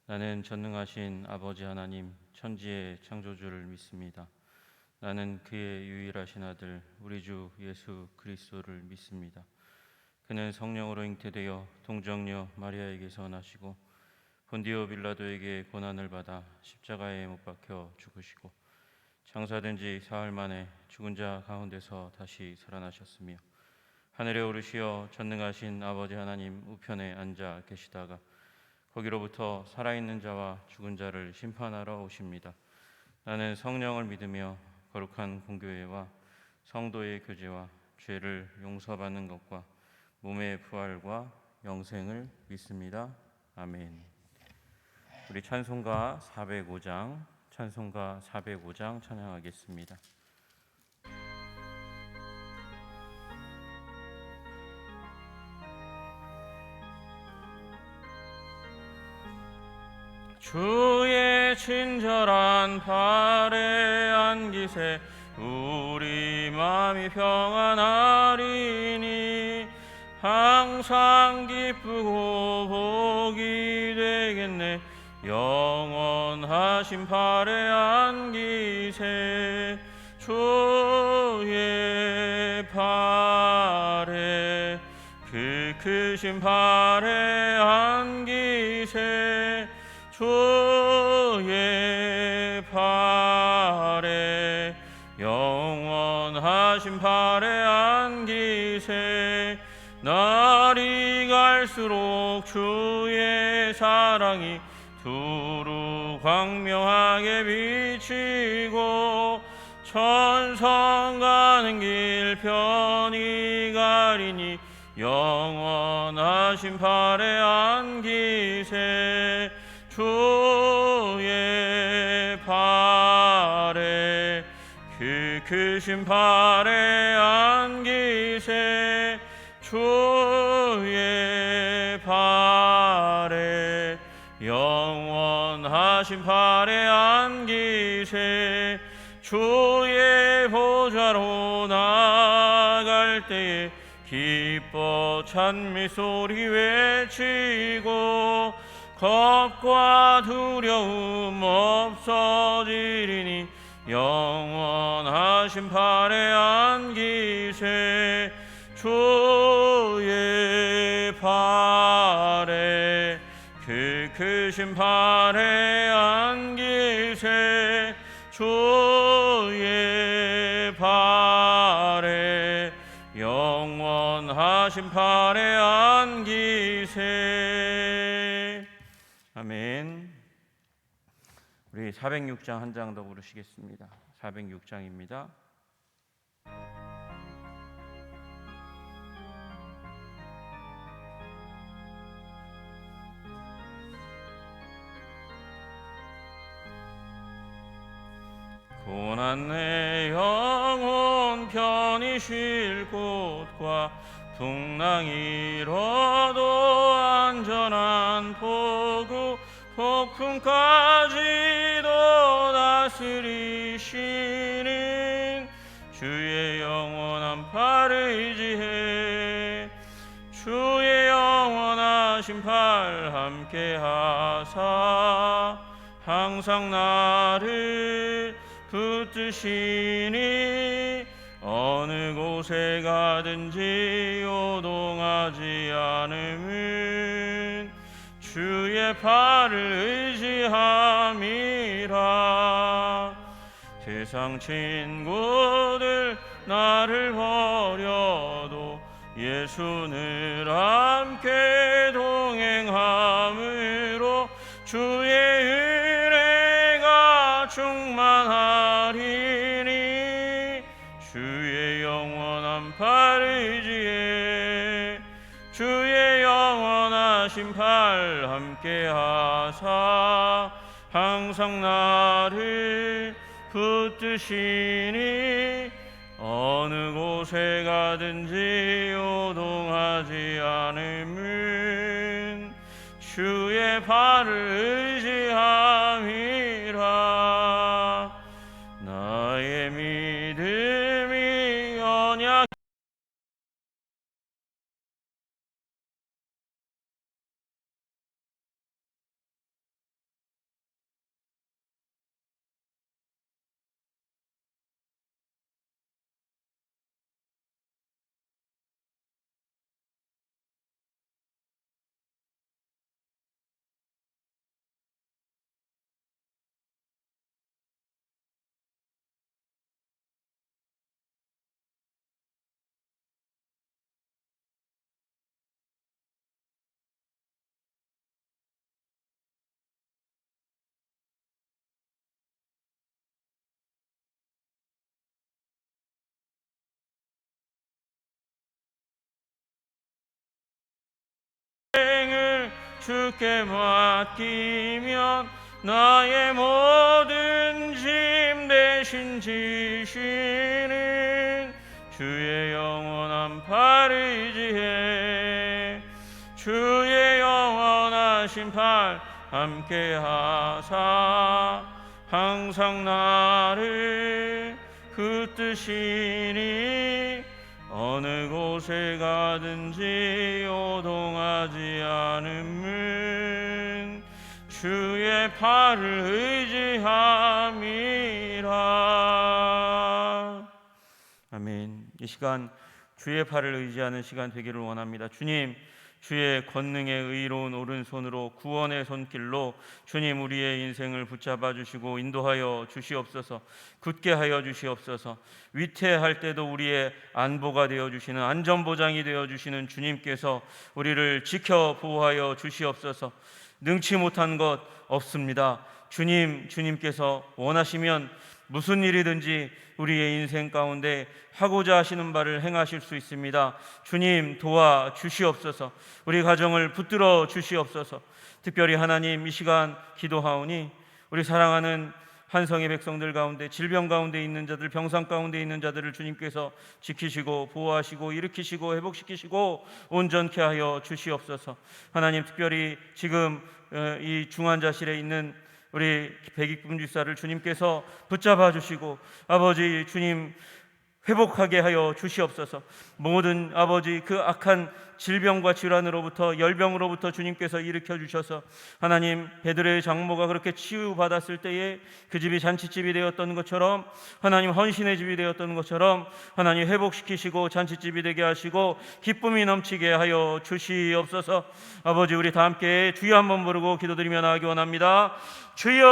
나는 전능하신 아버지 하나님, 천지의 창조주를 믿습니다. 나는 그의 유일하신 아들, 우리 주 예수 그리스도를 믿습니다. 그는 성령으로 잉태되어 동정녀 마리아에게서 나시고 본디오 빌라도에게 고난을 받아 십자가에 못 박혀 죽으시고 장사된 지 사흘 만에 죽은 자 가운데서 다시 살아나셨으며 하늘에 오르시어 전능하신 아버지 하나님 우편에 앉아 계시다가 거기로부터 살아있는 자와 죽은 자를 심판하러 오십니다. 나는 성령을 믿으며 거룩한 공교회와 성도의 교제와 죄를 용서받는 것과 몸의 부활과 영생을 믿습니다. 아멘. 우리 찬송가 405장 찬양하겠습니다. 주의 친절한 발에 안기세 우리 마음이 평안하리니 항상 기쁘고 복이 되겠네. 영원하신 발에 안기세 주의 발에 그 크신 발에 안기세 주의 발에 영원하신 발에 안기세 날이 갈수록 주의 사랑이 두루 광명하게 비치고 천성 가는 길 편히 가리니 영원하신 발에 안기세 주의 발에 그 크신 발에 안기세 주의 발에 영원하신 발에 안기세 주의 보좌로 나갈 때에 기뻐 찬미 소리 외치고 겁과 두려움 없어지리니 영원하신 발에 안기세 주의 발에 그 크신 발에 안기세 주의 발에 영원하신 발에 안기세. 아멘. 우리 406장 한 장 더 부르시겠습니다. 406장입니다. 고난 내 영혼 편히 쉴 곳과 풍랑 잃어도 안전한 포구 폭풍까지도 다스리시는 주의 영원한 팔을 의지해 주의 영원하신 팔 함께 하사 항상 나를 붙드시니 어느 곳에 가든지 요동하지 않음은 주의 팔을 의지함이라. 세상 친구들 나를 버려도 예수 늘 함께 동행함으로 주의 은혜가 충만하리니 주의 영원한 팔 의지해 주의 영원하신 팔 함께 하사 항상 나를 붙드시니 어느 곳에 가든지 요동하지 않음은 주의 발을 의지함이라. 나의 믿음이 언약 주께 맡기면 나의 모든 짐 대신 지시는 주의 영원한 팔을 의지해 주의 영원하신 팔 함께 하사 항상 나를 붙드시니 어느 곳에 가든지 요동하지 않음은 주의 팔을 의지함이라. 아멘. 이 시간 주의 팔을 의지하는 시간 되기를 원합니다. 주님, 주의 권능의 의로운 오른손으로 구원의 손길로 주님 우리의 인생을 붙잡아 주시고 인도하여 주시옵소서. 굳게 하여 주시옵소서. 위태할 때도 우리의 안보가 되어 주시는 안전보장이 되어 주시는 주님께서 우리를 지켜 보호하여 주시옵소서. 능치 못한 것 없습니다. 주님께서 원하시면 무슨 일이든지 우리의 인생 가운데 하고자 하시는 바를 행하실 수 있습니다. 주님 도와 주시옵소서. 우리 가정을 붙들어 주시옵소서. 특별히 하나님, 이 시간 기도하오니 우리 사랑하는 한성의 백성들 가운데 질병 가운데 있는 자들, 병상 가운데 있는 자들을 주님께서 지키시고 보호하시고 일으키시고 회복시키시고 온전케 하여 주시옵소서. 하나님, 특별히 지금 이 중환자실에 있는 우리 백익분 집사를 주님께서 붙잡아 주시고 아버지 주님 회복하게 하여 주시옵소서. 모든 아버지 그 악한 질병과 질환으로부터 열병으로부터 주님께서 일으켜 주셔서 하나님, 베드로의 장모가 그렇게 치유받았을 때에 그 집이 잔치집이 되었던 것처럼 하나님, 헌신의 집이 되었던 것처럼 하나님 회복시키시고 잔치집이 되게 하시고 기쁨이 넘치게 하여 주시옵소서. 아버지, 우리 다 함께 주여 한번 부르고 기도드리며 나아가기 원합니다. 주여!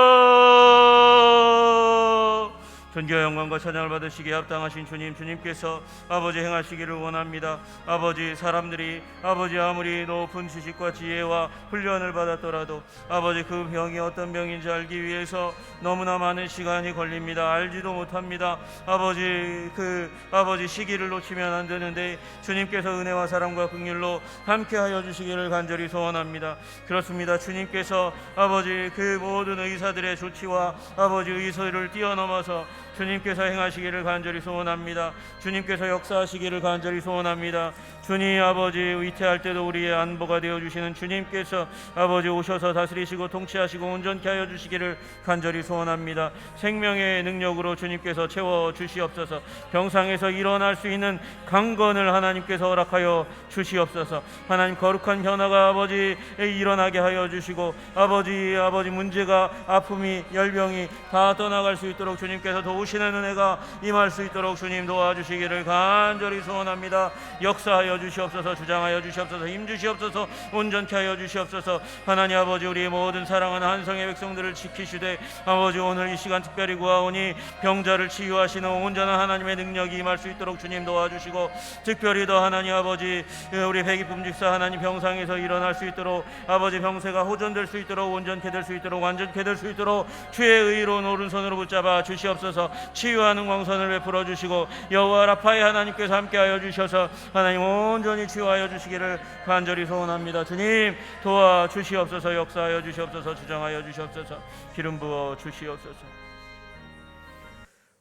존귀와 영광과 찬양을 받으시기에 합당하신 주님께서 아버지 행하시기를 원합니다. 아버지, 사람들이 아버지 아무리 높은 지식과 지혜와 훈련을 받았더라도 아버지 그 병이 어떤 병인지 알기 위해서 너무나 많은 시간이 걸립니다. 알지도 못합니다. 아버지 시기를 놓치면 안 되는데 주님께서 은혜와 사랑과 긍휼로 함께하여 주시기를 간절히 소원합니다. 그렇습니다. 주님께서 아버지 그 모든 의사들의 조치와 아버지 의사를 뛰어넘어서 주님께서 행하시기를 간절히 소원합니다. 주님께서 역사하시기를 간절히 소원합니다. 주님, 아버지 위태할 때도 우리의 안보가 되어주시는 주님께서 아버지 오셔서 다스리시고 통치하시고 온전케 하여 주시기를 간절히 소원합니다. 생명의 능력으로 주님께서 채워주시옵소서. 병상에서 일어날 수 있는 강건을 하나님께서 허락하여 주시옵소서. 하나님, 거룩한 변화가 아버지 일어나게 하여 주시고 아버지 문제가 아픔이 열병이 다 떠나갈 수 있도록 주님께서 도우시는 은혜가 임할 수 있도록 주님 도와주시기를 간절히 소원합니다. 역사하여 주시옵소서. 주장하여 주시옵소서. 힘 주시옵소서. 온전케 하여 주시옵소서. 하나님 아버지, 우리 모든 사랑하는 한성의 백성들을 지키시되 아버지 오늘 이 시간 특별히 구하오니 병자를 치유하시는 온전한 하나님의 능력이 임할 수 있도록 주님 도와주시고 특별히 더 하나님 아버지 우리 백이쁨 집사 하나님 병상에서 일어날 수 있도록 아버지 병세가 호전될 수 있도록 온전케 될 수 있도록 완전케 될 수 있도록 주의 의로운 오른손으로 붙잡아 주시옵소서. 치유하는 광선을 베풀어 주시고 여호와 라파의 하나님께서 함께하여 주셔서 하나님 온전히 치유하여 주시기를 간절히 소원합니다. 주님 도와 주시옵소서. 역사하여 주시옵소서. 주장하여 주시옵소서. 기름 부어 주시옵소서.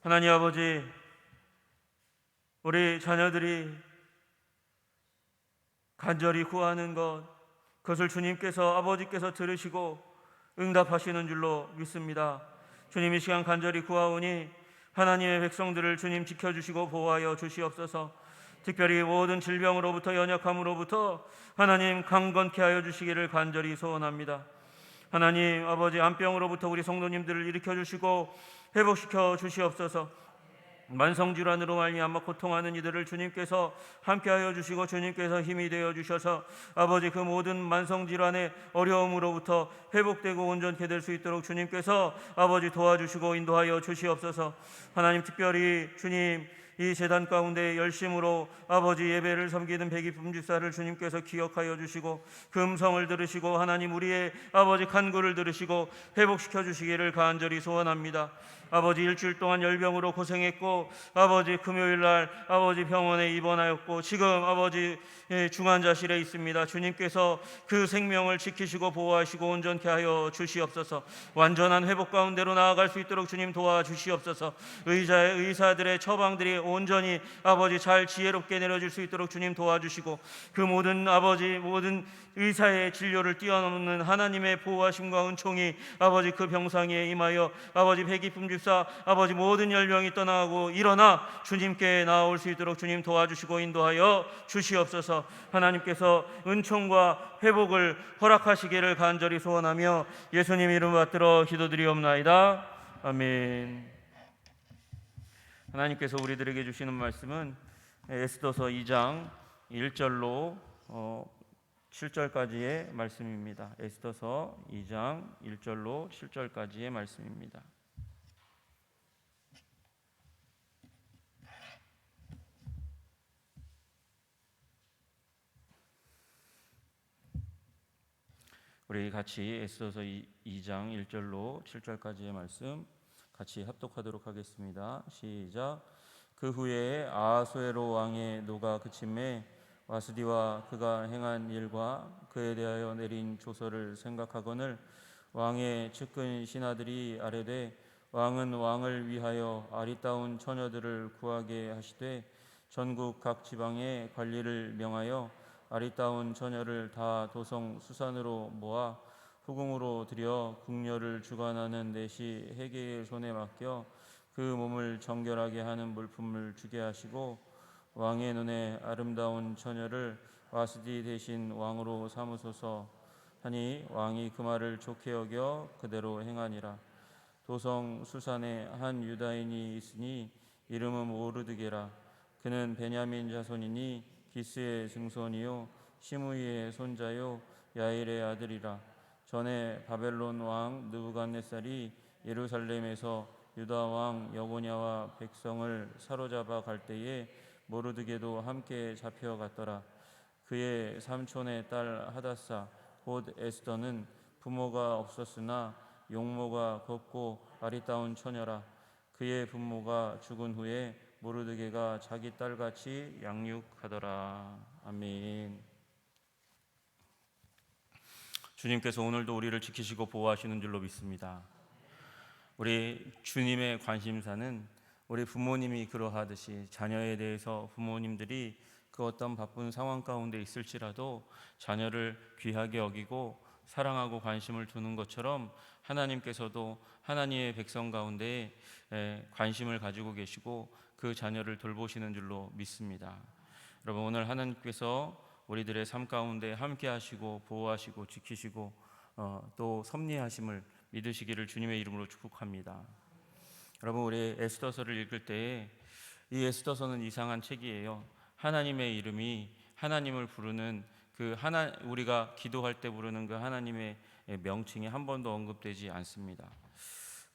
하나님 아버지, 우리 자녀들이 간절히 구하는 그것을 주님께서 아버지께서 들으시고 응답하시는 줄로 믿습니다. 주님, 이 시간 간절히 구하오니 하나님의 백성들을 주님 지켜주시고 보호하여 주시옵소서. 특별히 모든 질병으로부터 연약함으로부터 하나님 강건케 하여 주시기를 간절히 소원합니다. 하나님 아버지, 암병으로부터 우리 성도님들을 일으켜 주시고 회복시켜 주시옵소서. 만성질환으로 말미암아 고통하는 이들을 주님께서 함께하여 주시고 주님께서 힘이 되어 주셔서 아버지 그 모든 만성질환의 어려움으로부터 회복되고 온전케 될 수 있도록 주님께서 아버지 도와주시고 인도하여 주시옵소서. 하나님, 특별히 주님 이 제단 가운데 열심으로 아버지 예배를 섬기는 백이품 집사를 주님께서 기억하여 주시고 그 음성을 들으시고 하나님 우리의 아버지 간구를 들으시고 회복시켜 주시기를 간절히 소원합니다. 아버지 일주일 동안 열병으로 고생했고 아버지 금요일날 아버지 병원에 입원하였고 지금 아버지 중환자실에 있습니다. 주님께서 그 생명을 지키시고 보호하시고 온전케 하여 주시옵소서. 완전한 회복 가운데로 나아갈 수 있도록 주님 도와주시옵소서. 의사들의 처방들이 온전히 아버지 잘 지혜롭게 내려질 수 있도록 주님 도와주시고 그 모든 아버지 모든 의사의 진료를 뛰어넘는 하나님의 보호하심과 은총이 아버지 그 병상에 임하여 아버지 백이품 집사 아버지 모든 열병이 떠나고 일어나 주님께 나아올 수 있도록 주님 도와주시고 인도하여 주시옵소서. 하나님께서 은총과 회복을 허락하시기를 간절히 소원하며 예수님 이름 받들어 기도드리옵나이다. 아멘. 하나님께서 우리들에게 주시는 말씀은 에스더서 2장 1절로 7절까지의 말씀입니다. 에스더서 2장 1절로 7절까지의 말씀입니다. 우리 같이 에스더서 2장 1절로 7절까지의 말씀 같이 합독하도록 하겠습니다. 시작. 그 후에 아하수에로 왕의 노가 그침에 와스디와 그가 행한 일과 그에 대하여 내린 조서를 생각하거늘 왕의 측근 신하들이 아뢰되 왕은 왕을 위하여 아리따운 처녀들을 구하게 하시되 전국 각 지방에 관리를 명하여 아리따운 처녀를 다 도성 수산으로 모아 후궁으로 들여 궁녀를 주관하는 내시 해계의 손에 맡겨 그 몸을 정결하게 하는 물품을 주게 하시고 왕의 눈에 아름다운 처녀를 와스디 대신 왕으로 삼으소서 하니 왕이 그 말을 좋게 여겨 그대로 행하니라. 도성 수산에 한 유다인이 있으니 이름은 모르드게라. 그는 베냐민 자손이니 기스의 증손이요 시므이의 손자요 야일의 아들이라. 전에 바벨론 왕 느부갓네살이 예루살렘에서 유다 왕 여고냐와 백성을 사로잡아 갈 때에 모르드게도 함께 잡혀갔더라. 그의 삼촌의 딸 하다사 곧 에스더는 부모가 없었으나 용모가 곱고 아리따운 처녀라. 그의 부모가 죽은 후에 모르드게가 자기 딸같이 양육하더라. 아멘. 주님께서 오늘도 우리를 지키시고 보호하시는 줄로 믿습니다. 우리 주님의 관심사는 우리 부모님이 그러하듯이 자녀에 대해서 부모님들이 그 어떤 바쁜 상황 가운데 있을지라도 자녀를 귀하게 여기고 사랑하고 관심을 두는 것처럼 하나님께서도 하나님의 백성 가운데 관심을 가지고 계시고 그 자녀를 돌보시는 줄로 믿습니다. 여러분 오늘 하나님께서 우리들의 삶 가운데 함께 하시고 보호하시고 지키시고 또 섭리하심을 믿으시기를 주님의 이름으로 축복합니다. 여러분 우리 에스더서를 읽을 때에 이 에스더서는 이상한 책이에요. 하나님의 이름이 하나님을 부르는 우리가 기도할 때 부르는 그 하나님의 명칭이 한 번도 언급되지 않습니다.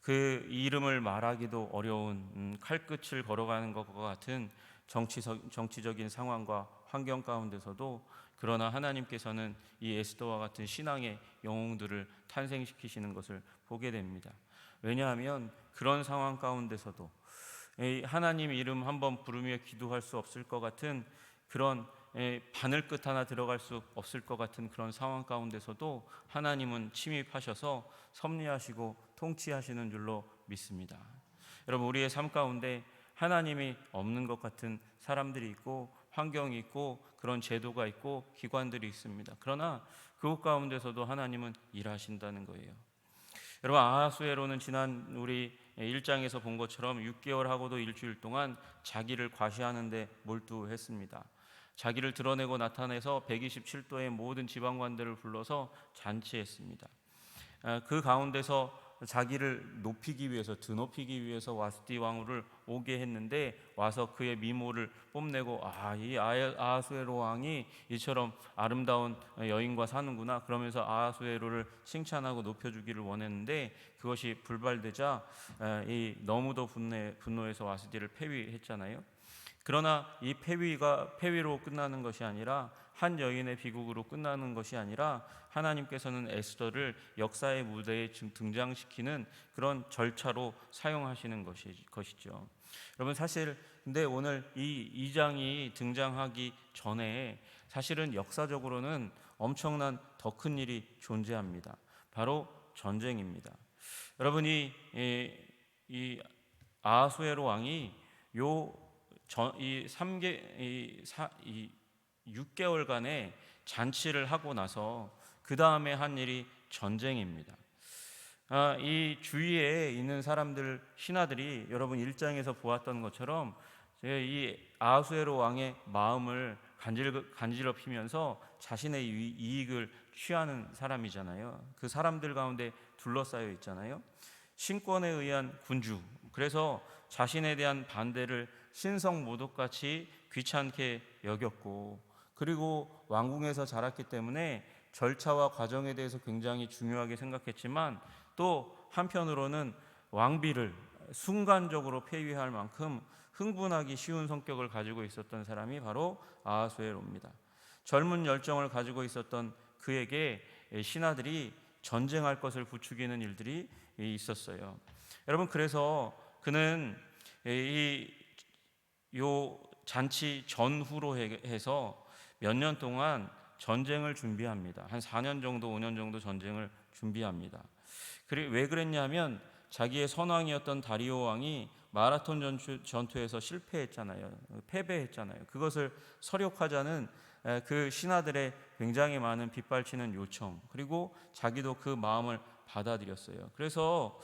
그 이름을 말하기도 어려운 칼끝을 걸어가는 것과 같은 정치적인 상황과 환경 가운데서도 그러나 하나님께서는 이 에스더와 같은 신앙의 영웅들을 탄생시키시는 것을 보게 됩니다. 왜냐하면 그런 상황 가운데서도 하나님 이름 한번 부르며 기도할 수 없을 것 같은 그런 바늘 끝 하나 들어갈 수 없을 것 같은 그런 상황 가운데서도 하나님은 침입하셔서 섭리하시고 통치하시는 줄로 믿습니다. 여러분 우리의 삶 가운데 하나님이 없는 것 같은 사람들이 있고 환경이 있고 그런 제도가 있고 기관들이 있습니다. 그러나 그곳 가운데서도 하나님은 일하신다는 거예요. 여러분 아하수에로는 지난 우리 1장에서 본 것처럼 6개월하고도 일주일 동안 자기를 과시하는 데 몰두했습니다. 자기를 드러내고 나타내서 127도의 모든 지방관들을 불러서 잔치했습니다. 그 가운데서 자기를 높이기 위해서 드높이기 위해서 와스디 왕후를 오게 했는데 와서 그의 미모를 뽐내고 이 아하수에로 왕이 이처럼 아름다운 여인과 사는구나 그러면서 아하수에로를 칭찬하고 높여주기를 원했는데 그것이 불발되자 이 너무도 분노해서 와스디를 폐위했잖아요. 그러나 이 폐위로 끝나는 것이 아니라, 한 여인의 비극으로 끝나는 것이 아니라, 하나님께서는 에스더를 역사의 무대에 등장시키는 그런 절차로 사용하시는 것이죠. 여러분, 사실 근데 오늘 이 2장이 등장하기 전에 사실은 역사적으로는 엄청난 더 큰 일이 존재합니다. 바로 전쟁입니다. 여러분이 이 아하수에로 왕이 이 6개월간의 잔치를 하고 나서 그 다음에 한 일이 전쟁입니다. 이 주위에 있는 사람들, 신하들이 여러분 1장에서 보았던 것처럼 이 아하수에로 왕의 마음을 간지럽히면서 자신의 이익을 취하는 사람이잖아요. 그 사람들 가운데 둘러싸여 있잖아요. 신권에 의한 군주, 그래서 자신에 대한 반대를 신성모독같이 귀찮게 여겼고, 그리고 왕궁에서 자랐기 때문에 절차와 과정에 대해서 굉장히 중요하게 생각했지만, 또 한편으로는 왕비를 순간적으로 폐위할 만큼 흥분하기 쉬운 성격을 가지고 있었던 사람이 바로 아하수에로입니다. 젊은 열정을 가지고 있었던 그에게 신하들이 전쟁할 것을 부추기는 일들이 있었어요. 여러분, 그래서 그는 요 잔치 전후로 해서 몇 년 동안 전쟁을 준비합니다. 한 4년 정도, 5년 정도 전쟁을 준비합니다. 왜 그랬냐면 자기의 선왕이었던 다리오 왕이 마라톤 전투에서 실패했잖아요. 패배했잖아요. 그것을 서력하자는 그 신하들의 굉장히 많은 빗발치는 요청, 그리고 자기도 그 마음을 받아들였어요. 그래서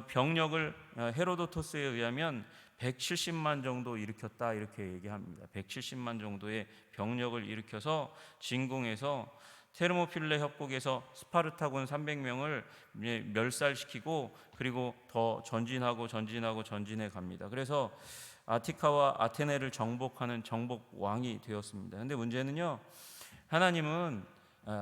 병력을 헤로도토스에 의하면 170만 정도 일으켰다, 이렇게 얘기합니다. 170만 정도의 병력을 일으켜서 진궁에서 테르모필레 협곡에서 스파르타군 300명을 멸살시키고, 그리고 더 전진해 갑니다. 그래서 아티카와 아테네를 정복하는 정복왕이 되었습니다. 그런데 문제는요, 하나님은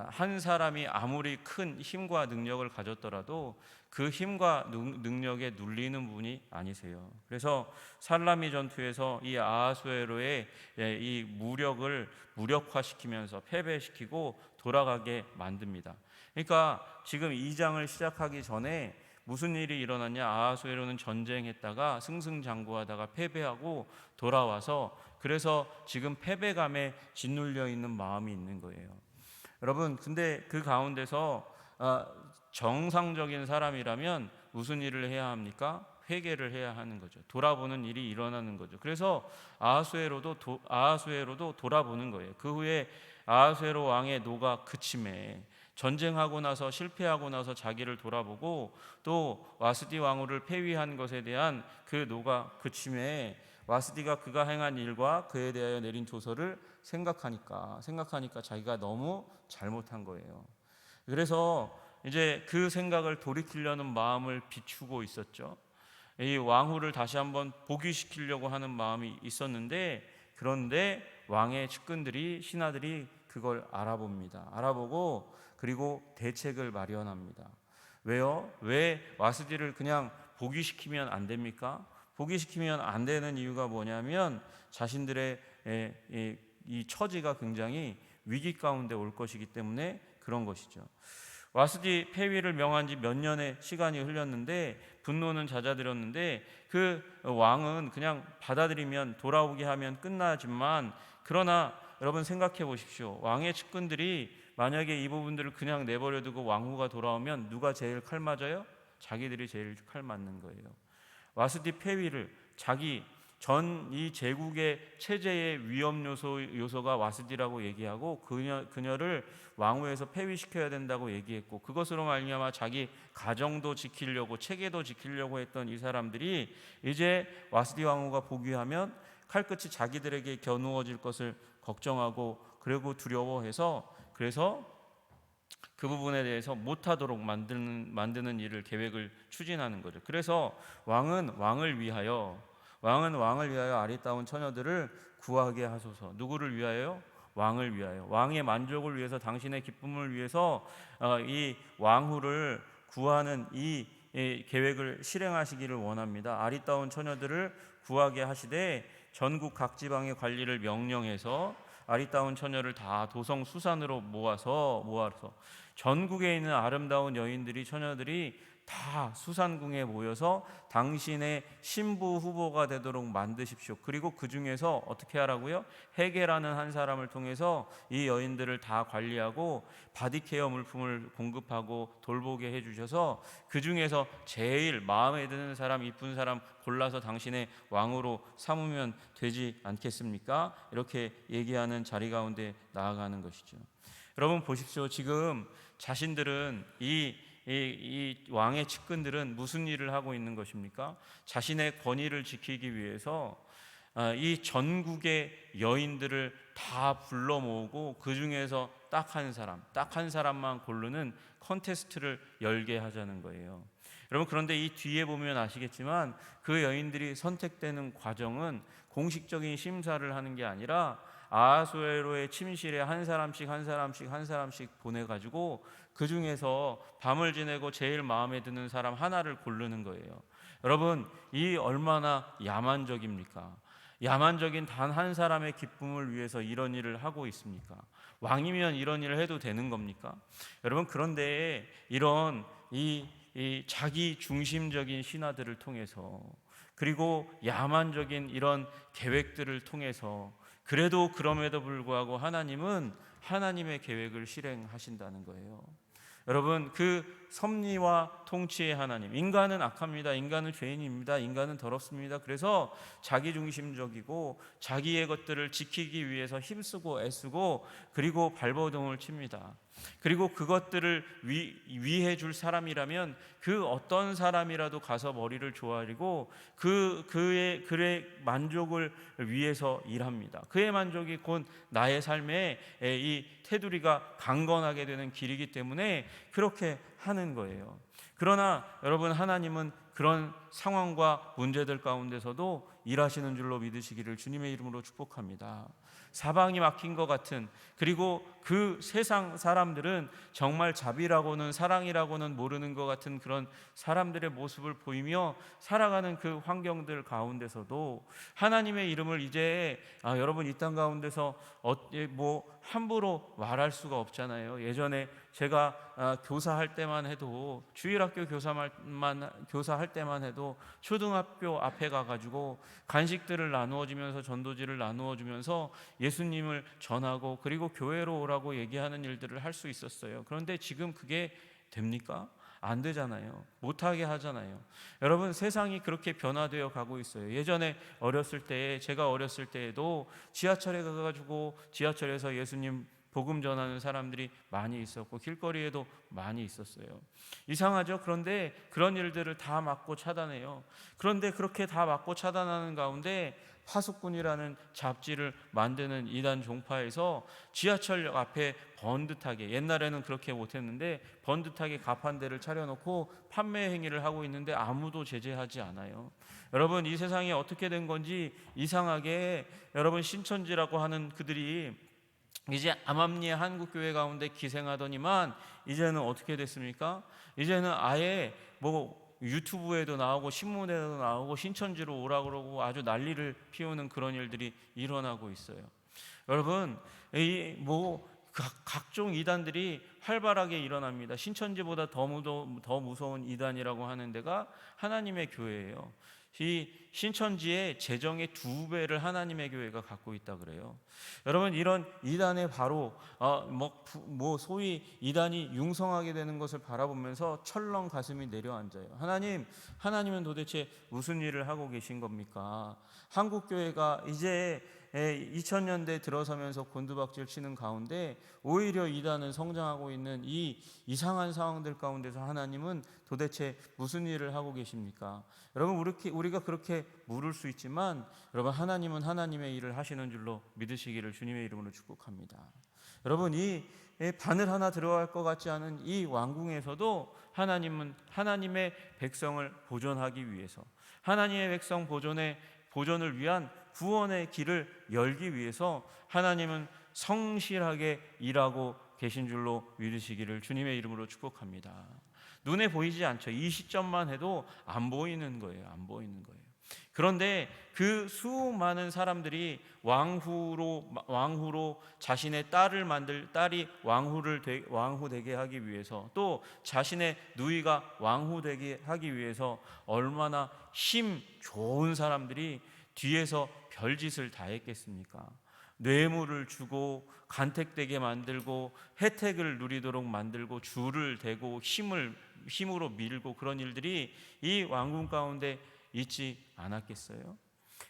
한 사람이 아무리 큰 힘과 능력을 가졌더라도 그 힘과 능력에 눌리는 분이 아니세요. 그래서 살라미 전투에서 이 아하수에로의 이 무력을 무력화시키면서 패배시키고 돌아가게 만듭니다. 그러니까 지금 2장을 시작하기 전에 무슨 일이 일어났냐? 아하수에로는 전쟁했다가 승승장구하다가 패배하고 돌아와서, 그래서 지금 패배감에 짓눌려 있는 마음이 있는 거예요. 여러분, 근데 그 가운데서 정상적인 사람이라면 무슨 일을 해야 합니까? 회개를 해야 하는 거죠. 돌아보는 일이 일어나는 거죠. 그래서 아하수에로도 돌아보는 거예요. 그 후에 아하수에로 왕의 노가 그침에, 전쟁하고 나서 실패하고 나서 자기를 돌아보고, 또 와스디 왕후를 폐위한 것에 대한 그 노가 그침에 와스디가 그가 행한 일과 그에 대하여 내린 조서를 생각하니까 자기가 너무 잘못한 거예요. 그래서 이제 그 생각을 돌이키려는 마음을 비추고 있었죠. 이 왕후를 다시 한번 복위시키려고 하는 마음이 있었는데, 그런데 왕의 측근들이, 신하들이 그걸 알아봅니다. 알아보고 그리고 대책을 마련합니다. 왜요? 왜 와스디를 그냥 복위시키면 안 됩니까? 복위시키면 안 되는 이유가 뭐냐면 자신들의 이 처지가 굉장히 위기 가운데 올 것이기 때문에 그런 것이죠. 와스디 폐위를 명한 지 몇 년의 시간이 흘렸는데 분노는 잦아들었는데, 그 왕은 그냥 받아들이면, 돌아오게 하면 끝나지만, 그러나 여러분 생각해 보십시오. 왕의 측근들이 만약에 이 부분들을 그냥 내버려두고 왕후가 돌아오면 누가 제일 칼 맞아요? 자기들이 제일 칼 맞는 거예요. 와스디 폐위를 전 이 제국의 체제의 위험 요소가 와스디라고 얘기하고, 그녀를 왕후에서 폐위시켜야 된다고 얘기했고, 그것으로 말미암아 자기 가정도 지키려고, 체계도 지키려고 했던 이 사람들이 이제 와스디 왕후가 복위하면 칼끝이 자기들에게 겨누어질 것을 걱정하고, 그리고 두려워해서, 그래서 그 부분에 대해서 못하도록 만드는 일을, 계획을 추진하는 거죠. 그래서 왕은 왕을 위하여 아리따운 처녀들을 구하게 하소서. 누구를 위하여? 왕을 위하여. 왕의 만족을 위해서, 당신의 기쁨을 위해서 이 왕후를 구하는 이 계획을 실행하시기를 원합니다. 아리따운 처녀들을 구하게 하시되 전국 각 지방의 관리를 명령해서 아리따운 처녀를 다 도성 수산으로 모아서 전국에 있는 아름다운 여인들이, 처녀들이 다 수산궁에 모여서 당신의 신부 후보가 되도록 만드십시오. 그리고 그 중에서 어떻게 하라고요? 헤게라는 한 사람을 통해서 이 여인들을 다 관리하고 바디케어 물품을 공급하고 돌보게 해주셔서 그 중에서 제일 마음에 드는 사람, 이쁜 사람 골라서 당신의 왕으로 삼으면 되지 않겠습니까? 이렇게 얘기하는 자리 가운데 나아가는 것이죠. 여러분 보십시오. 지금 자신들은 이 왕의 측근들은 무슨 일을 하고 있는 것입니까? 자신의 권위를 지키기 위해서 이 전국의 여인들을 다 불러 모으고 그 중에서 딱 한 사람만 고르는 컨테스트를 열게 하자는 거예요. 여러분, 그런데 이 뒤에 보면 아시겠지만 그 여인들이 선택되는 과정은 공식적인 심사를 하는 게 아니라 아하수에로의 침실에 한 사람씩 보내가지고 그 중에서 밤을 지내고 제일 마음에 드는 사람 하나를 고르는 거예요. 여러분, 이 얼마나 야만적입니까? 야만적인 단 한 사람의 기쁨을 위해서 이런 일을 하고 있습니까? 왕이면 이런 일을 해도 되는 겁니까? 여러분, 그런데 이런 이 자기 중심적인 신화들을 통해서, 그리고 야만적인 이런 계획들을 통해서, 그래도 그럼에도 불구하고 하나님은 하나님의 계획을 실행하신다는 거예요. 여러분, 그 섭리와 통치의 하나님, 인간은 악합니다. 인간은 죄인입니다. 인간은 더럽습니다. 그래서 자기중심적이고 자기의 것들을 지키기 위해서 힘쓰고 애쓰고 그리고 발버둥을 칩니다. 그리고 그것들을 위해 줄 사람이라면 그 어떤 사람이라도 가서 머리를 조아리고 그의 만족을 위해서 일합니다. 그의 만족이 곧 나의 삶에 이 테두리가 강건하게 되는 길이기 때문에 그렇게 하는 거예요. 그러나 여러분, 하나님은 그런 상황과 문제들 가운데서도 일하시는 줄로 믿으시기를 주님의 이름으로 축복합니다. 사방이 막힌 것 같은, 그리고 그 세상 사람들은 정말 자비라고는 사랑이라고는 모르는 것 같은 그런 사람들의 모습을 보이며 살아가는 그 환경들 가운데서도 하나님의 이름을 이제 여러분, 이 땅 가운데서 함부로 말할 수가 없잖아요. 예전에 제가 교사할 때만 해도, 주일학교 교사할 때만 해도 초등학교 앞에 가가지고 간식들을 나누어 주면서, 전도지를 나누어 주면서 예수님을 전하고 그리고 교회로 오라고 얘기하는 일들을 할 수 있었어요. 그런데 지금 그게 됩니까? 안 되잖아요. 못하게 하잖아요. 여러분, 세상이 그렇게 변화되어 가고 있어요. 예전에 제가 어렸을 때에도 지하철에 가가지고 지하철에서 예수님 복음 전하는 사람들이 많이 있었고 길거리에도 많이 있었어요. 이상하죠? 그런데 그런 일들을 다 막고 차단해요. 그런데 그렇게 다 막고 차단하는 가운데 파수꾼이라는 잡지를 만드는 이단 종파에서 지하철역 앞에 번듯하게, 옛날에는 그렇게 못했는데 번듯하게 가판대를 차려놓고 판매 행위를 하고 있는데 아무도 제재하지 않아요. 여러분, 이 세상이 어떻게 된 건지 이상하게, 여러분, 신천지라고 하는 그들이 이제 암암리의 한국교회 가운데 기생하더니만 이제는 어떻게 됐습니까? 이제는 아예 유튜브에도 나오고 신문에도 나오고 신천지로 오라 그러고 아주 난리를 피우는 그런 일들이 일어나고 있어요. 여러분, 각종 이단들이 활발하게 일어납니다. 신천지보다 더 무서운 이단이라고 하는 데가 하나님의 교회예요. 이 신천지의 재정의 2배를 하나님의 교회가 갖고 있다 그래요. 여러분, 이런 이단의 바로 소위 이단이 융성하게 되는 것을 바라보면서 철렁 가슴이 내려앉아요. 하나님은 도대체 무슨 일을 하고 계신 겁니까? 한국 교회가 이제 2000년대 들어서면서 곤두박질 치는 가운데 오히려 이단은 성장하고 있는 이 이상한 상황들 가운데서 하나님은 도대체 무슨 일을 하고 계십니까? 여러분, 우리가 그렇게 물을 수 있지만, 여러분, 하나님은 하나님의 일을 하시는 줄로 믿으시기를 주님의 이름으로 축복합니다. 여러분, 이 바늘 하나 들어갈 것 같지 않은 이 왕궁에서도 하나님은 하나님의 백성을 보존하기 위해서, 하나님의 백성 보존을 위한 구원의 길을 열기 위해서 하나님은 성실하게 일하고 계신 줄로 믿으시기를 주님의 이름으로 축복합니다. 눈에 보이지 않죠. 이 시점만 해도 안 보이는 거예요. 안 보이는 거예요. 그런데 그 수많은 사람들이 왕후로 자신의 딸이 왕후 되게 하기 위해서, 또 자신의 누이가 왕후 되게 하기 위해서 얼마나 힘 좋은 사람들이 뒤에서 별짓을 다 했겠습니까? 뇌물을 주고 간택되게 만들고 혜택을 누리도록 만들고 줄을 대고 힘으로 밀고, 그런 일들이 이 왕궁 가운데 있지 않았겠어요?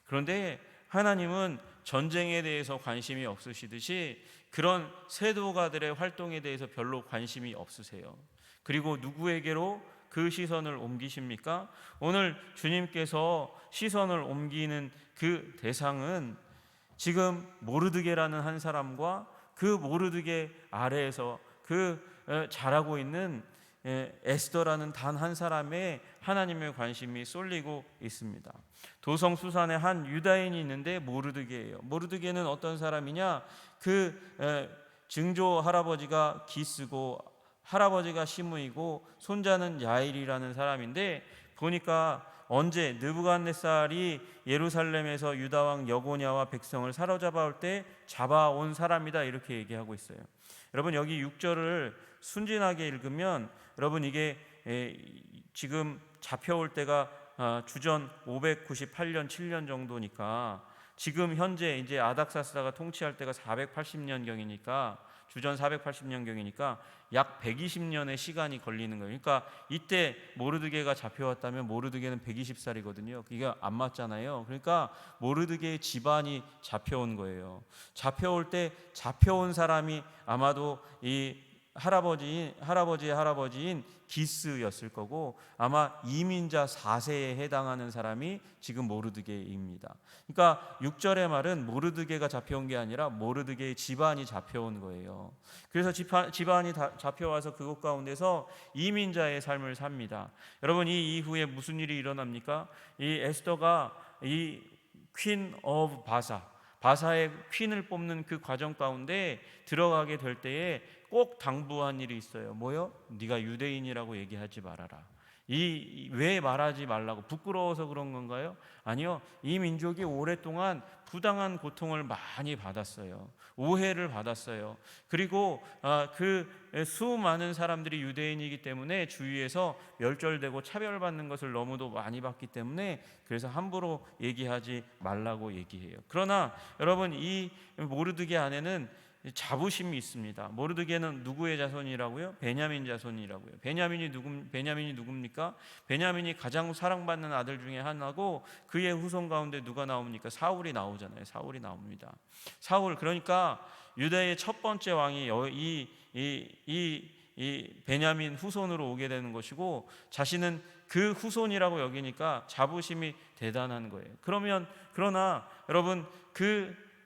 그런데 하나님은 전쟁에 대해서 관심이 없으시듯이 그런 세도가들의 활동에 대해서 별로 관심이 없으세요. 그리고 누구에게로 그 시선을 옮기십니까? 오늘 주님께서 시선을 옮기는 그 대상은 지금 모르드게라는 한 사람과 그 모르드게 아래에서 잘하고 있는 에스더라는 단 한 사람의 하나님의 관심이 쏠리고 있습니다. 도성 수산에 한 유다인이 있는데 모르드게예요. 모르드게는 어떤 사람이냐? 증조 할아버지가 기스고 할아버지가 시므이고 손자는 야일이라는 사람인데, 보니까 언제 느부갓네살이 예루살렘에서 유다 왕 여고냐와 백성을 사로잡아 올 때 잡아온 사람이다, 이렇게 얘기하고 있어요. 여러분, 여기 6절을 순진하게 읽으면 여러분, 이게 지금 잡혀올 때가 주전 598년 7년 정도니까, 지금 현재 이제 아닥사스다가 통치할 때가 480년경이니까, 주전 480년경이니까 약 120년의 시간이 걸리는 거예요. 그러니까 이때 모르드게가 잡혀왔다면 모르드게는 120살이거든요. 그게 안 맞잖아요. 그러니까 모르드게의 집안이 잡혀온 거예요. 잡혀올 때 잡혀온 사람이 아마도 이 할아버지의 할아버지인 기스였을 거고, 아마 이민자 4세에 해당하는 사람이 지금 모르드게입니다. 그러니까 6절의 말은 모르드게가 잡혀온 게 아니라 모르드게의 집안이 잡혀온 거예요. 그래서 집안이 잡혀와서 그곳 가운데서 이민자의 삶을 삽니다. 여러분, 이 이후에 무슨 일이 일어납니까? 이 에스더가 이 퀸 오브 바사의 퀸을 뽑는 그 과정 가운데 들어가게 될 때에 꼭 당부한 일이 있어요. 뭐요? 네가 유대인이라고 얘기하지 말아라. 왜 말하지 말라고? 부끄러워서 그런 건가요? 아니요. 이 민족이 오랫동안 부당한 고통을 많이 받았어요. 오해를 받았어요. 그리고 그 수많은 사람들이 유대인이기 때문에 주위에서 멸절되고 차별받는 것을 너무도 많이 봤기 때문에, 그래서 함부로 얘기하지 말라고 얘기해요. 그러나 여러분, 이 모르드게 안에는 자부심이 있습니다. 모르드게는 누구의 자손이라고요? 베냐민 자손이라고요. 베냐민이 누굽니까? 베냐민이 가장 사랑받는 아들 중에 하나고, 그의 후손 가운데 누가 나옵니까? 사울이 나오잖아요. 사울이 나옵니다. 사울, 그러니까 유다의 첫 번째 왕이 이 베냐민 후손으로 오게 되는 것이고, 자신은 그 후손이라고 여기니까 자부심이 대단한 거예요. 그러나 여러분,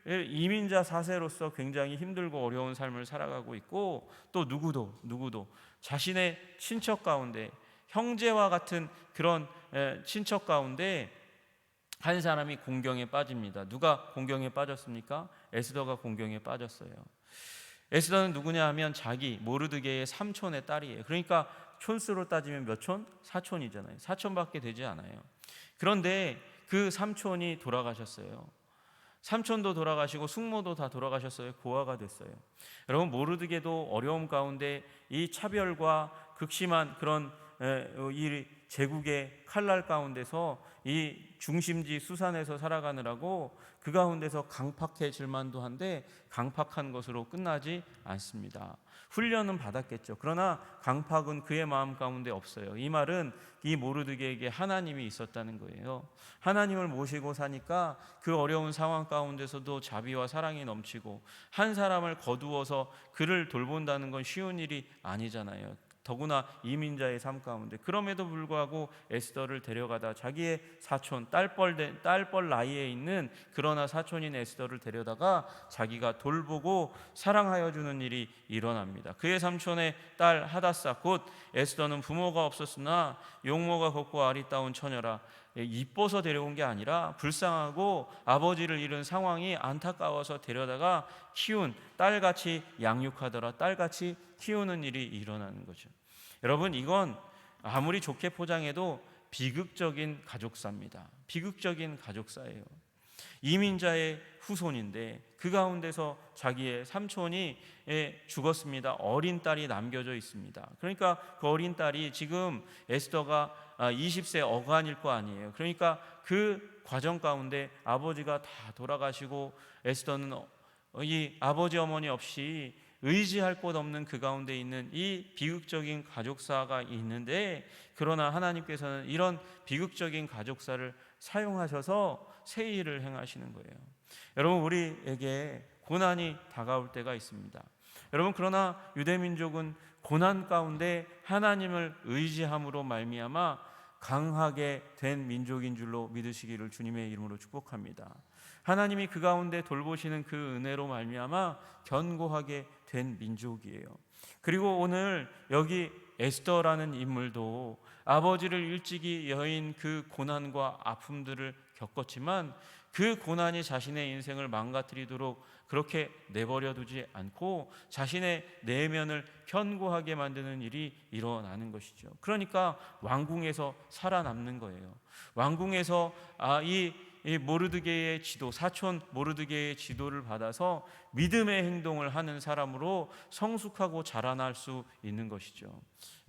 이민자 4세로서 굉장히 힘들고 어려운 삶을 살아가고 있고, 또 누구도 자신의 친척 가운데, 형제와 같은 그런 친척 가운데 한 사람이 공경에 빠집니다. 누가 공경에 빠졌습니까? 에스더가 공경에 빠졌어요. 에스더는 누구냐 하면 자기 모르드게의 삼촌의 딸이에요. 그러니까 촌수로 따지면 몇 촌? 4촌이잖아요. 4촌밖에 되지 않아요. 그런데 그 삼촌이 돌아가셨어요. 삼촌도 돌아가시고 숙모도 다 돌아가셨어요. 고아가 됐어요. 여러분, 모르드게도 어려움 가운데 이 차별과 극심한 그런 이 제국의 칼날 가운데서 이 중심지 수산에서 살아가느라고 그 가운데서 강팍해질 만도 한데 강팍한 것으로 끝나지 않습니다. 훈련은 받았겠죠. 그러나 강팍은 그의 마음 가운데 없어요. 이 말은 이 모르드게에게 하나님이 있었다는 거예요. 하나님을 모시고 사니까 그 어려운 상황 가운데서도 자비와 사랑이 넘치고, 한 사람을 거두어서 그를 돌본다는 건 쉬운 일이 아니잖아요. 더구나 이민자의 삶 가운데. 그럼에도 불구하고 에스더를 데려가다 자기의 사촌, 딸뻘 나이에 있는 그러나 사촌인 에스더를 데려다가 자기가 돌보고 사랑하여 주는 일이 일어납니다. 그의 삼촌의 딸 하다사, 곧 에스더는 부모가 없었으나 용모가 곱고 아리따운 처녀라. 이뻐서 데려온 게 아니라 불쌍하고 아버지를 잃은 상황이 안타까워서 데려다가 키운, 딸같이 양육하더라, 딸같이 키우는 일이 일어나는 거죠. 여러분, 이건 아무리 좋게 포장해도 비극적인 가족사입니다. 비극적인 가족사예요. 이민자의 후손인데 그 가운데서 자기의 삼촌이 죽었습니다. 어린 딸이 남겨져 있습니다. 그러니까 그 어린 딸이 지금 에스더가 20세 어간일 거 아니에요. 그러니까 그 과정 가운데 아버지가 다 돌아가시고 에스더는 이 아버지 어머니 없이 의지할 곳 없는 그 가운데 있는 이 비극적인 가족사가 있는데, 그러나 하나님께서는 이런 비극적인 가족사를 사용하셔서 새 일을 행하시는 거예요. 여러분, 우리에게 고난이 다가올 때가 있습니다. 여러분, 그러나 유대민족은 고난 가운데 하나님을 의지함으로 말미암아 강하게 된 민족인 줄로 믿으시기를 주님의 이름으로 축복합니다. 하나님이 그 가운데 돌보시는 그 은혜로 말미암아 견고하게 된 민족이에요. 그리고 오늘 여기 에스더라는 인물도 아버지를 일찍이 여인 그 고난과 아픔들을 겪었지만 그 고난이 자신의 인생을 망가뜨리도록 그렇게 내버려 두지 않고 자신의 내면을 견고하게 만드는 일이 일어나는 것이죠. 그러니까 왕궁에서 살아남는 거예요. 왕궁에서 이 모르드게의 지도, 사촌 모르드게의 지도를 받아서 믿음의 행동을 하는 사람으로 성숙하고 자라날 수 있는 것이죠.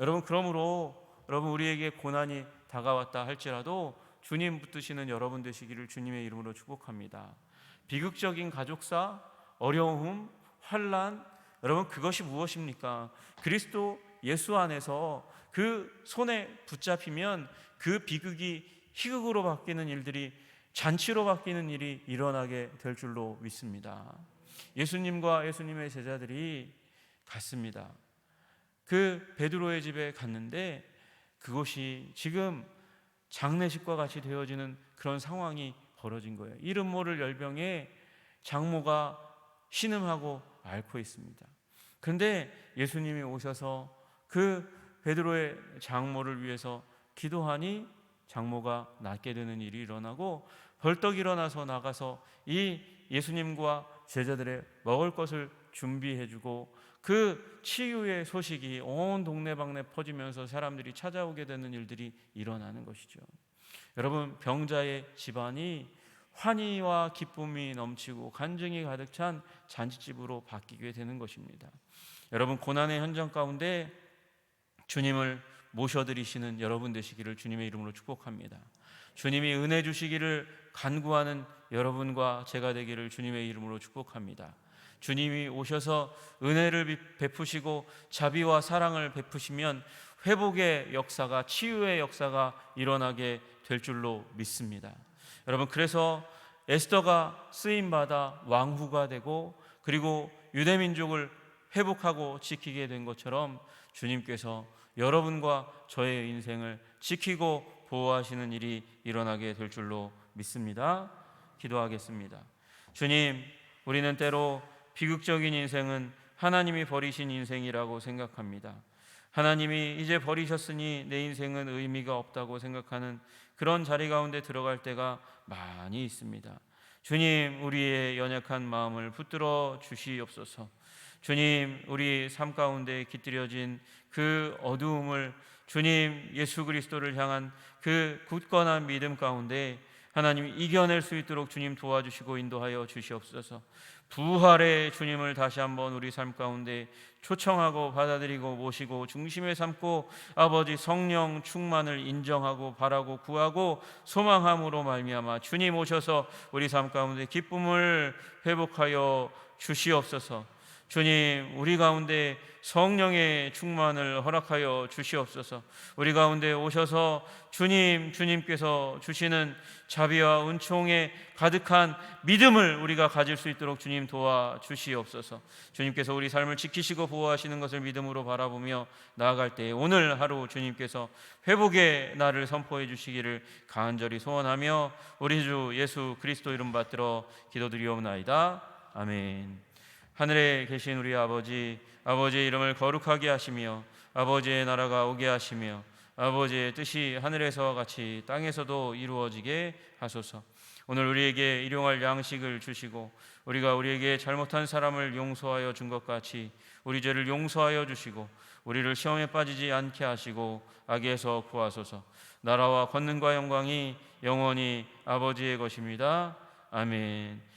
여러분, 그러므로 우리에게 고난이 다가왔다 할지라도 주님 붙드시는 여러분 되시기를 주님의 이름으로 축복합니다. 비극적인 가족사, 어려움, 환난, 여러분 그것이 무엇입니까? 그리스도 예수 안에서 그 손에 붙잡히면 그 비극이 희극으로 바뀌는 일들이 잔치로 바뀌는 일이 일어나게 될 줄로 믿습니다. 예수님과 예수님의 제자들이 갔습니다. 그 베드로의 집에 갔는데 그곳이 지금 장례식과 같이 되어지는 그런 상황이 벌어진 거예요. 이름 모를 열병에 장모가 신음하고 앓고 있습니다. 그런데 예수님이 오셔서 그 베드로의 장모를 위해서 기도하니 장모가 낫게 되는 일이 일어나고 벌떡 일어나서 나가서 이 예수님과 제자들의 먹을 것을 준비해주고 그 치유의 소식이 온 동네방네 퍼지면서 사람들이 찾아오게 되는 일들이 일어나는 것이죠. 여러분, 병자의 집안이 환희와 기쁨이 넘치고 간증이 가득 찬 잔치집으로 바뀌게 되는 것입니다. 여러분, 고난의 현장 가운데 주님을 모셔드리시는 여러분 되시기를 주님의 이름으로 축복합니다. 주님이 은혜 주시기를 간구하는 여러분과 제가 되기를 주님의 이름으로 축복합니다. 주님이 오셔서 은혜를 베푸시고 자비와 사랑을 베푸시면 회복의 역사가, 치유의 역사가 일어나게 될 줄로 믿습니다. 여러분, 그래서 에스더가 쓰임받아 왕후가 되고 그리고 유대민족을 회복하고 지키게 된 것처럼 주님께서 여러분과 저의 인생을 지키고 보호하시는 일이 일어나게 될 줄로 믿습니다. 기도하겠습니다. 주님, 우리는 때로 비극적인 인생은 하나님이 버리신 인생이라고 생각합니다. 하나님이 이제 버리셨으니 내 인생은 의미가 없다고 생각하는 그런 자리 가운데 들어갈 때가 많이 있습니다. 주님, 우리의 연약한 마음을 붙들어 주시옵소서. 주님, 우리 삶 가운데 깃들여진 그 어두움을 주님 예수 그리스도를 향한 그 굳건한 믿음 가운데 하나님이 이겨낼 수 있도록 주님 도와주시고 인도하여 주시옵소서. 부활의 주님을 다시 한번 우리 삶 가운데 초청하고 받아들이고 모시고 중심에 삼고 아버지 성령 충만을 인정하고 바라고 구하고 소망함으로 말미암아 주님 오셔서 우리 삶 가운데 기쁨을 회복하여 주시옵소서. 주님, 우리 가운데 성령의 충만을 허락하여 주시옵소서. 우리 가운데 오셔서 주님께서 주시는 자비와 은총에 가득한 믿음을 우리가 가질 수 있도록 주님 도와주시옵소서. 주님께서 우리 삶을 지키시고 보호하시는 것을 믿음으로 바라보며 나아갈 때 오늘 하루 주님께서 회복의 날을 선포해 주시기를 간절히 소원하며 우리 주 예수 그리스도 이름 받들어 기도드리옵나이다. 아멘. 하늘에 계신 우리 아버지, 아버지의 이름을 거룩하게 하시며 아버지의 나라가 오게 하시며 아버지의 뜻이 하늘에서와 같이 땅에서도 이루어지게 하소서. 오늘 우리에게 일용할 양식을 주시고 우리가 우리에게 잘못한 사람을 용서하여 준 것 같이 우리 죄를 용서하여 주시고 우리를 시험에 빠지지 않게 하시고 악에서 구하소서. 나라와 권능과 영광이 영원히 아버지의 것입니다. 아멘.